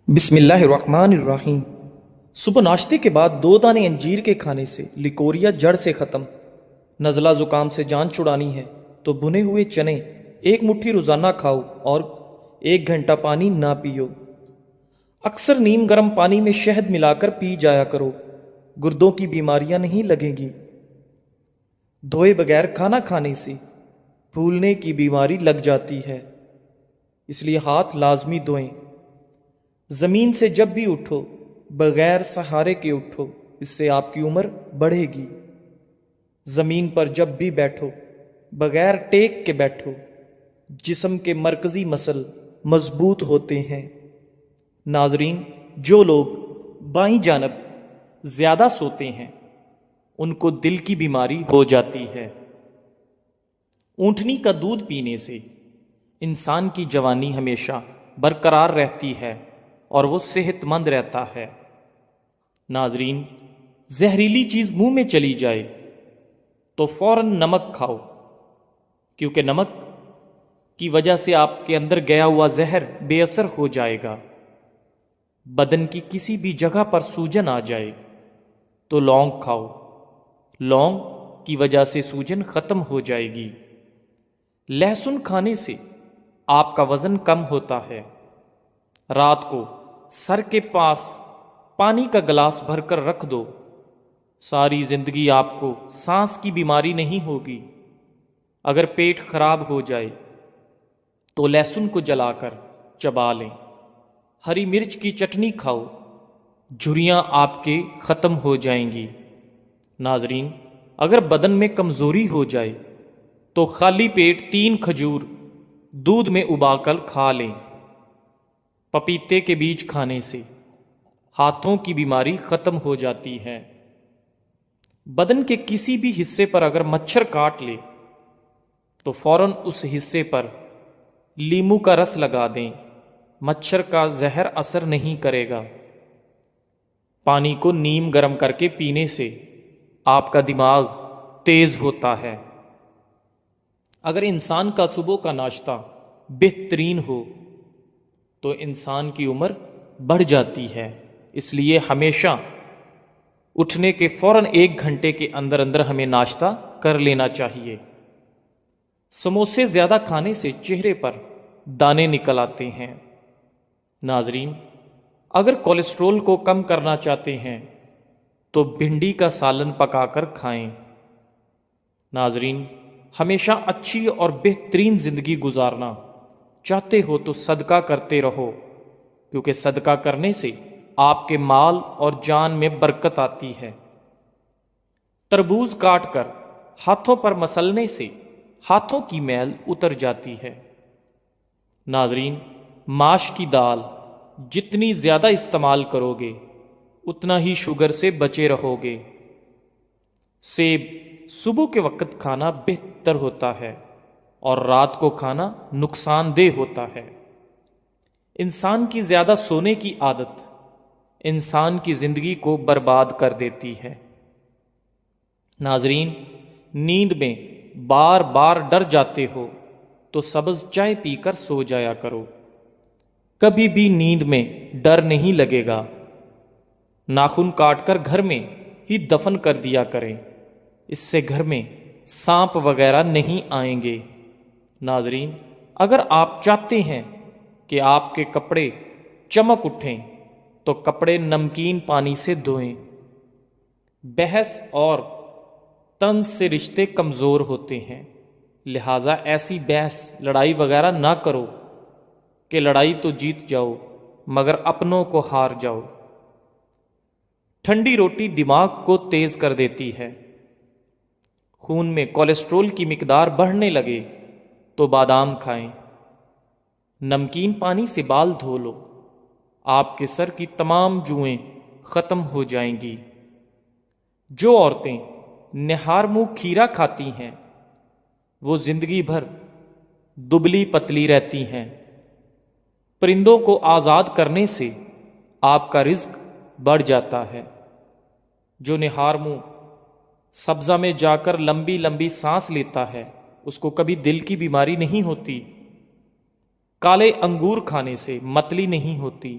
بسم اللہ الرحمن الرحیم۔ صبح ناشتے کے بعد 2 دانے انجیر کے کھانے سے لیکوریا جڑ سے ختم۔ نزلہ زکام سے جان چھڑانی ہے تو بھنے ہوئے چنے 1 مٹھی روزانہ کھاؤ اور 1 گھنٹہ پانی نہ پیو۔ اکثر نیم گرم پانی میں شہد ملا کر پی جایا کرو، گردوں کی بیماریاں نہیں لگیں گی۔ دھوئے بغیر کھانا کھانے سے پھولنے کی بیماری لگ جاتی ہے، اس لیے ہاتھ لازمی دھوئیں۔ زمین سے جب بھی اٹھو بغیر سہارے کے اٹھو، اس سے آپ کی عمر بڑھے گی۔ زمین پر جب بھی بیٹھو بغیر ٹیک کے بیٹھو، جسم کے مرکزی مسل مضبوط ہوتے ہیں۔ ناظرین، جو لوگ بائیں جانب زیادہ سوتے ہیں ان کو دل کی بیماری ہو جاتی ہے۔ اونٹنی کا دودھ پینے سے انسان کی جوانی ہمیشہ برقرار رہتی ہے اور وہ صحت مند رہتا ہے۔ ناظرین، زہریلی چیز منہ میں چلی جائے تو فوراً نمک کھاؤ، کیونکہ نمک کی وجہ سے آپ کے اندر گیا ہوا زہر بے اثر ہو جائے گا۔ بدن کی کسی بھی جگہ پر سوجن آ جائے تو لونگ کھاؤ، لونگ کی وجہ سے سوجن ختم ہو جائے گی۔ لہسن کھانے سے آپ کا وزن کم ہوتا ہے۔ رات کو سر کے پاس پانی کا گلاس بھر کر رکھ دو، ساری زندگی آپ کو سانس کی بیماری نہیں ہوگی۔ اگر پیٹ خراب ہو جائے تو لہسن کو جلا کر چبا لیں۔ ہری مرچ کی چٹنی کھاؤ، جھریاں آپ کے ختم ہو جائیں گی۔ ناظرین، اگر بدن میں کمزوری ہو جائے تو خالی پیٹ 3 کھجور دودھ میں ابال کر کھا لیں۔ پپیتے کے بیج کھانے سے ہاتھوں کی بیماری ختم ہو جاتی ہے۔ بدن کے کسی بھی حصے پر اگر مچھر کاٹ لے تو فوراً اس حصے پر لیموں کا رس لگا دیں، مچھر کا زہر اثر نہیں کرے گا۔ پانی کو نیم گرم کر کے پینے سے آپ کا دماغ تیز ہوتا ہے۔ اگر انسان کا صبح کا ناشتہ بہترین ہو تو انسان کی عمر بڑھ جاتی ہے، اس لیے ہمیشہ اٹھنے کے فوراً 1 گھنٹے کے اندر اندر ہمیں ناشتہ کر لینا چاہیے۔ سموسے زیادہ کھانے سے چہرے پر دانے نکل آتے ہیں۔ ناظرین، اگر کولیسٹرول کو کم کرنا چاہتے ہیں تو بھنڈی کا سالن پکا کر کھائیں۔ ناظرین، ہمیشہ اچھی اور بہترین زندگی گزارنا چاہتے ہو تو صدقہ کرتے رہو، کیونکہ صدقہ کرنے سے آپ کے مال اور جان میں برکت آتی ہے۔ تربوز کاٹ کر ہاتھوں پر مسلنے سے ہاتھوں کی میل اتر جاتی ہے۔ ناظرین، ماش کی دال جتنی زیادہ استعمال کرو گے اتنا ہی شوگر سے بچے رہو گے۔ سیب صبح کے وقت کھانا بہتر ہوتا ہے اور رات کو کھانا نقصان دہ ہوتا ہے۔ انسان کی زیادہ سونے کی عادت انسان کی زندگی کو برباد کر دیتی ہے۔ ناظرین، نیند میں بار بار ڈر جاتے ہو تو سبز چائے پی کر سو جایا کرو، کبھی بھی نیند میں ڈر نہیں لگے گا۔ ناخن کاٹ کر گھر میں ہی دفن کر دیا کریں، اس سے گھر میں سانپ وغیرہ نہیں آئیں گے۔ ناظرین، اگر آپ چاہتے ہیں کہ آپ کے کپڑے چمک اٹھیں تو کپڑے نمکین پانی سے دھوئیں۔ بحث اور طنز سے رشتے کمزور ہوتے ہیں، لہٰذا ایسی بحث لڑائی وغیرہ نہ کرو کہ لڑائی تو جیت جاؤ مگر اپنوں کو ہار جاؤ۔ ٹھنڈی روٹی دماغ کو تیز کر دیتی ہے۔ خون میں کولیسٹرول کی مقدار بڑھنے لگے تو بادام کھائیں۔ نمکین پانی سے بال دھو لو، آپ کے سر کی تمام جوئیں ختم ہو جائیں گی۔ جو عورتیں نہار منہ کھیرا کھاتی ہیں وہ زندگی بھر دبلی پتلی رہتی ہیں۔ پرندوں کو آزاد کرنے سے آپ کا رزق بڑھ جاتا ہے۔ جو نہار منہ سبزہ میں جا کر لمبی لمبی سانس لیتا ہے اس کو کبھی دل کی بیماری نہیں ہوتی۔ کالے انگور کھانے سے متلی نہیں ہوتی۔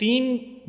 3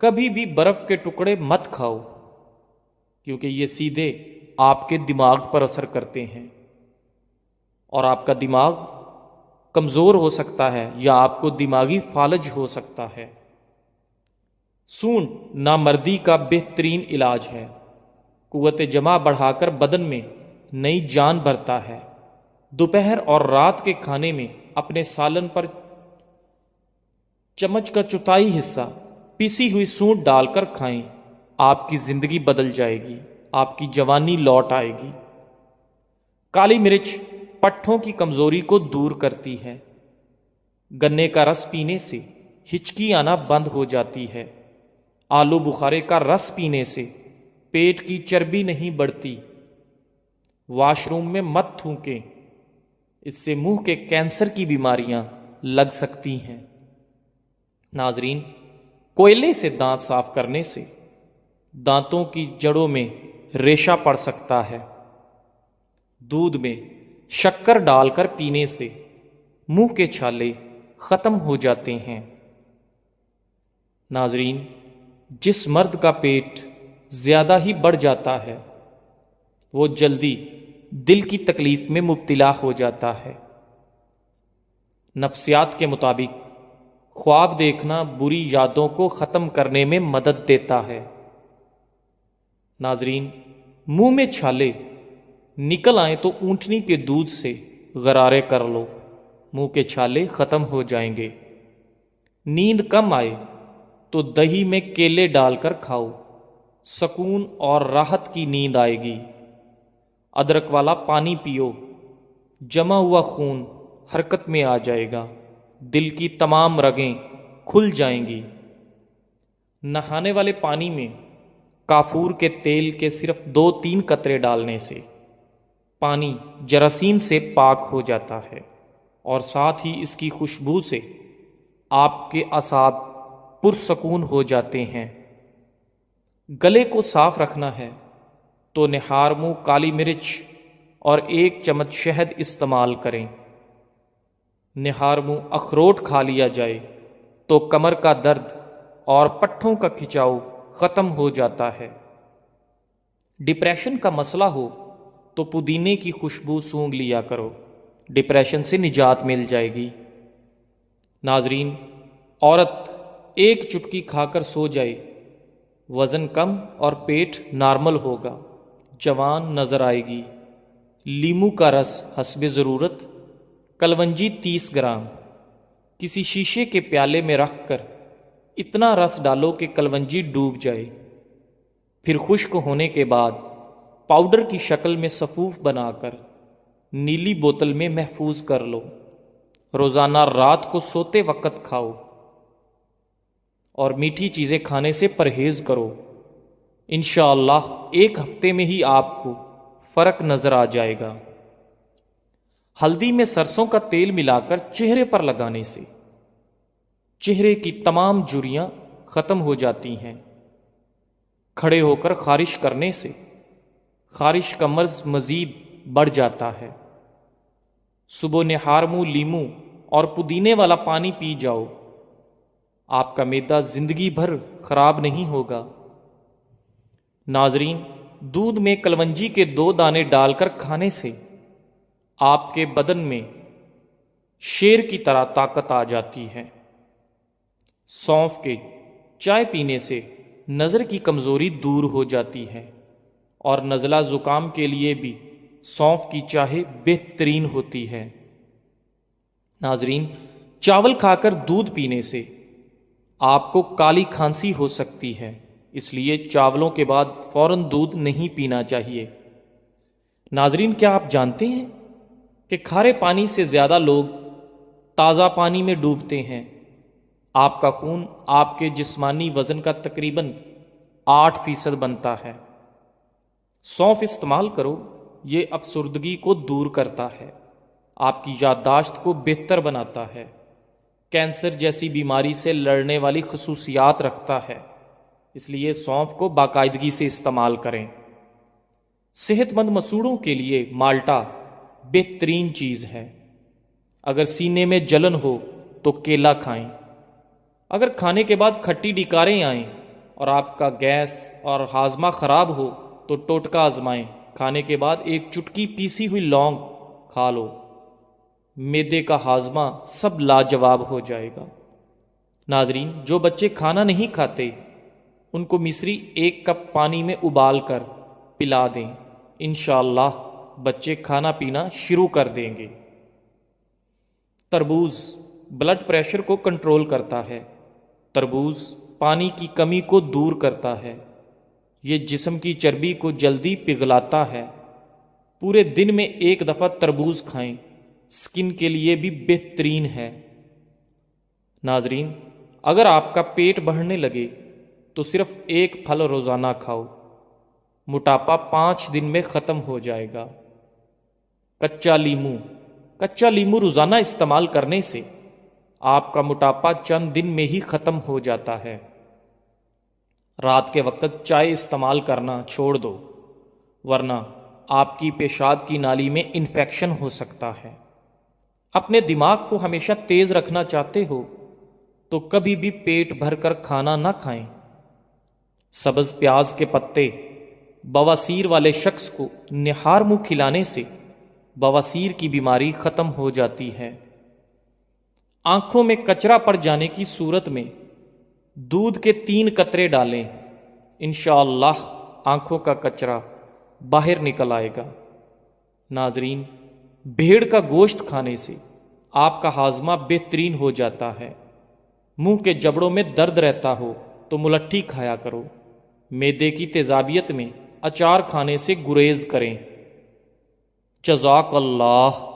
کبھی بھی برف کے ٹکڑے مت کھاؤ، کیونکہ یہ سیدھے آپ کے دماغ پر اثر کرتے ہیں اور آپ کا دماغ کمزور ہو سکتا ہے یا آپ کو دماغی فالج ہو سکتا ہے۔ سونڈ نامردی کا بہترین علاج ہے، قوت جمع بڑھا کر بدن میں نئی جان بھرتا ہے۔ دوپہر اور رات کے کھانے میں اپنے سالن پر چمچ کا چوتھائی حصہ پیسی ہوئی سونڈ ڈال کر کھائیں، آپ کی زندگی بدل جائے گی، آپ کی جوانی لوٹ آئے گی۔ کالی مرچ پٹھوں کی کمزوری کو دور کرتی ہے۔ گنے کا رس پینے سے ہچکی آنا بند ہو جاتی ہے۔ آلو بخارے کا رس پینے سے پیٹ کی چربی نہیں بڑھتی۔ واش روم میں مت تھوکیں، اس سے منہ کے کینسر کی بیماریاں لگ سکتی ہیں۔ ناظرین، کوئلے سے دانت صاف کرنے سے دانتوں کی جڑوں میں ریشہ پڑ سکتا ہے۔ دودھ میں شکر ڈال کر پینے سے منہ کے چھالے ختم ہو جاتے ہیں۔ ناظرین، جس مرد کا پیٹ زیادہ ہی بڑھ جاتا ہے وہ جلدی دل کی تکلیف میں مبتلا ہو جاتا ہے۔ نفسیات کے مطابق خواب دیکھنا بری یادوں کو ختم کرنے میں مدد دیتا ہے۔ ناظرین، منہ میں چھالے نکل آئیں تو اونٹنی کے دودھ سے غرارے کر لو، منہ کے چھالے ختم ہو جائیں گے۔ نیند کم آئے تو دہی میں کیلے ڈال کر کھاؤ، سکون اور راحت کی نیند آئے گی۔ ادرک والا پانی پیو، جمع ہوا خون حرکت میں آ جائے گا، دل کی تمام رگیں کھل جائیں گی۔ نہانے والے پانی میں کافور کے تیل کے صرف 2-3 قطرے ڈالنے سے پانی جراثیم سے پاک ہو جاتا ہے اور ساتھ ہی اس کی خوشبو سے آپ کے اعصاب پرسکون ہو جاتے ہیں۔ گلے کو صاف رکھنا ہے تو نہار منہ کالی مرچ اور 1 چمچ شہد استعمال کریں۔ نہار منہ اخروٹ کھا لیا جائے تو کمر کا درد اور پٹھوں کا کھچاؤ ختم ہو جاتا ہے۔ ڈپریشن کا مسئلہ ہو تو پودینے کی خوشبو سونگھ لیا کرو، ڈپریشن سے نجات مل جائے گی۔ ناظرین، عورت 1 چٹکی کھا کر سو جائے، وزن کم اور پیٹ نارمل ہوگا، جوان نظر آئے گی۔ لیمو کا رس حسب ضرورت، کلونجی 30 گرام کسی شیشے کے پیالے میں رکھ کر اتنا رس ڈالو کہ کلونجی ڈوب جائے، پھر خشک ہونے کے بعد پاؤڈر کی شکل میں سفوف بنا کر نیلی بوتل میں محفوظ کر لو۔ روزانہ رات کو سوتے وقت کھاؤ اور میٹھی چیزیں کھانے سے پرہیز کرو۔ انشاءاللہ 1 ہفتے میں ہی آپ کو فرق نظر آ جائے گا۔ ہلدی میں سرسوں کا تیل ملا کر چہرے پر لگانے سے چہرے کی تمام جھریاں ختم ہو جاتی ہیں۔ کھڑے ہو کر خارش کرنے سے خارش کا مرض مزید بڑھ جاتا ہے۔ صبح نہار منہ لیمو اور پودینے والا پانی پی جاؤ، آپ کا معدہ زندگی بھر خراب نہیں ہوگا۔ ناظرین، دودھ میں کلونجی کے 2 دانے ڈال کر کھانے سے آپ کے بدن میں شیر کی طرح طاقت آ جاتی ہے۔ سونف کے چائے پینے سے نظر کی کمزوری دور ہو جاتی ہے اور نزلہ زکام کے لیے بھی سونف کی چائے بہترین ہوتی ہے۔ ناظرین، چاول کھا کر دودھ پینے سے آپ کو کالی کھانسی ہو سکتی ہے، اس لیے چاولوں کے بعد فوراً دودھ نہیں پینا چاہیے۔ ناظرین، کیا آپ جانتے ہیں کہ کھارے پانی سے زیادہ لوگ تازہ پانی میں ڈوبتے ہیں؟ آپ کا خون آپ کے جسمانی وزن کا تقریباً 8% بنتا ہے۔ سونف استعمال کرو، یہ افسردگی کو دور کرتا ہے، آپ کی یادداشت کو بہتر بناتا ہے، کینسر جیسی بیماری سے لڑنے والی خصوصیات رکھتا ہے، اس لیے سونف کو باقاعدگی سے استعمال کریں۔ صحت مند مسوڑوں کے لیے مالٹا بہترین چیز ہے۔ اگر سینے میں جلن ہو تو کیلا کھائیں، اگر کھانے کے بعد کھٹی ڈکاریں آئیں اور آپ کا گیس اور ہاضمہ خراب ہو تو ٹوٹکا آزمائیں، کھانے کے بعد ایک چٹکی پیسی ہوئی لونگ کھا لو، معدے کا ہاضمہ سب لاجواب ہو جائے گا۔ ناظرین، جو بچے کھانا نہیں کھاتے ان کو مصری 1 کپ پانی میں ابال کر پلا دیں، انشاءاللہ بچے کھانا پینا شروع کر دیں گے۔ تربوز بلڈ پریشر کو کنٹرول کرتا ہے۔ تربوز پانی کی کمی کو دور کرتا ہے۔ یہ جسم کی چربی کو جلدی پگھلاتا ہے۔ پورے دن میں 1 دفعہ تربوز کھائیں، سکن کے لیے بھی بہترین ہے۔ ناظرین، اگر آپ کا پیٹ بڑھنے لگے تو صرف 1 پھل روزانہ کھاؤ، موٹاپا 5 دن میں ختم ہو جائے گا۔ کچا لیمو روزانہ استعمال کرنے سے آپ کا موٹاپا چند دن میں ہی ختم ہو جاتا ہے۔ رات کے وقت چائے استعمال کرنا چھوڑ دو، ورنہ آپ کی پیشاب کی نالی میں انفیکشن ہو سکتا ہے۔ اپنے دماغ کو ہمیشہ تیز رکھنا چاہتے ہو تو کبھی بھی پیٹ بھر کر کھانا نہ کھائیں۔ سبز پیاز کے پتے بواسیر والے شخص کو نہار منہ کھلانے سے بواسیر کی بیماری ختم ہو جاتی ہے۔ آنکھوں میں کچرا پڑ جانے کی صورت میں دودھ کے 3 قطرے ڈالیں، انشاءاللہ آنکھوں کا کچرا باہر نکل آئے گا۔ ناظرین، بھیڑ کا گوشت کھانے سے آپ کا ہاضمہ بہترین ہو جاتا ہے۔ منہ کے جبڑوں میں درد رہتا ہو تو ملٹھی کھایا کرو۔ معدے کی تیزابیت میں اچار کھانے سے گریز کریں۔ جزاک اللہ۔